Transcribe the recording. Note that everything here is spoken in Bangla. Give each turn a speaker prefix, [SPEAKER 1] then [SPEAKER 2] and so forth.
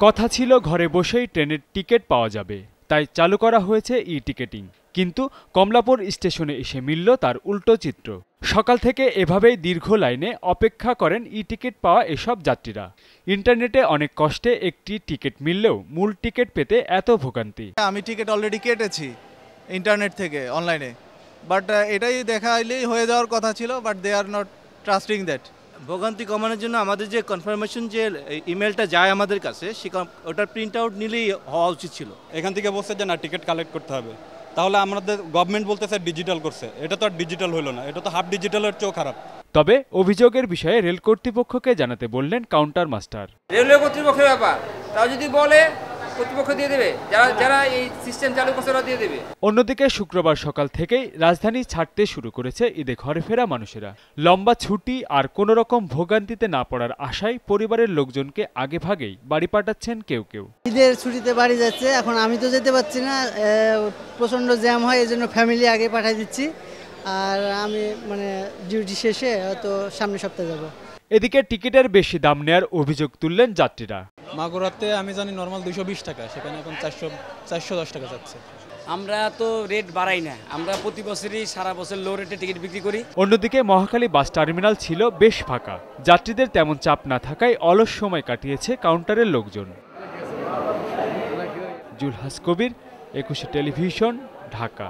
[SPEAKER 1] কথা ছিল ঘরে বসেই ট্রেনের টিকিট পাওয়া যাবে, তাই চালু করা হয়েছে ই-টিকেটিং। কিন্তু কমলাপুর স্টেশনে এসে মিলল তার উল্টো চিত্র। সকাল থেকে এভাবেই দীর্ঘ লাইনে অপেক্ষা করেন ই-টিকিট পাওয়া এসব যাত্রীরা। ইন্টারনেটে অনেক কষ্টে একটি টিকিট মিললেও মূল টিকিট পেতে এত ভোগান্তি।
[SPEAKER 2] আমি টিকিট অলরেডি কেটেছি ইন্টারনেট থেকে অনলাইনে, বাট এটাই দেখাইলেই হয়ে যাওয়ার কথা ছিল, but they are not trusting that.
[SPEAKER 3] ভোগান্তি কমানোর জন্য আমাদের যে কনফার্মেশন যে ইমেলটা যায় আমাদের কাছে, ওটার প্রিন্ট আউট নিলেই হওয়া উচিত ছিল।
[SPEAKER 4] এখান থেকে বলছে যে না, টিকিট কালেক্ট করতে হবে। তাহলে আমাদের গভর্নমেন্ট বলতেছে ডিজিটাল করছে, এটা তো আর ডিজিটাল হলো না, এটা তো হাফ ডিজিটালের চেয়েও খারাপ।
[SPEAKER 1] তবে অভিযোগের বিষয়ে রেল কর্তৃপক্ষকে জানাতে বললেন কাউন্টার মাস্টার।
[SPEAKER 5] রেলওয়ে কর্তৃপক্ষের ব্যাপার, তাও যদি বলে কর্তৃপক্ষ দিয়ে দেবে, যারা এই সিস্টেম চালু করছে ওরা দিয়ে দেবে।
[SPEAKER 1] অন্যদিকে শুক্রবার সকাল থেকেই রাজধানী ছাড়তে শুরু করেছে ঈদে ঘরে ফেরা মানুষেরা। লম্বা ছুটি আর কোনো রকম ভোগান্তিতে না পড়ার আশায় পরিবারের লোকজনকে আগেভাগেই বাড়ি পাঠাচ্ছেন কেউ কেউ।
[SPEAKER 6] ঈদের ছুটিতে বাড়ি যাচ্ছে, এখন আমি তো যেতে পারছি না, প্রচণ্ড জ্যাম হয়, এই জন্য ফ্যামিলি আগে পাঠিয়ে দিচ্ছি। আর আমি ডিউটি শেষে হয়তো সামনের সপ্তাহে যাব।
[SPEAKER 1] এদিকে টিকিটের বেশি দাম নেয়ার অভিযোগ তুললেন যাত্রীরা।
[SPEAKER 7] মাগুরাতে আমি জানি নর্মাল 220 টাকা, সেখানে এখন 410 টাকা যাচ্ছে।
[SPEAKER 8] আমরা তো রেট বাড়াই না, আমরা প্রতি বছরই সারা বছর লো রেটে টিকিট বিক্রি করি।
[SPEAKER 1] অন্যদিকে মহাখালী বাস টার্মিনাল ছিল বেশ ফাঁকা, যাত্রীদের তেমন চাপ না থাকায় অলস সময় কাটিয়েছে কাউন্টারের লোকজন। জুলহাস কবির, 21 টেলিভিশন, ঢাকা।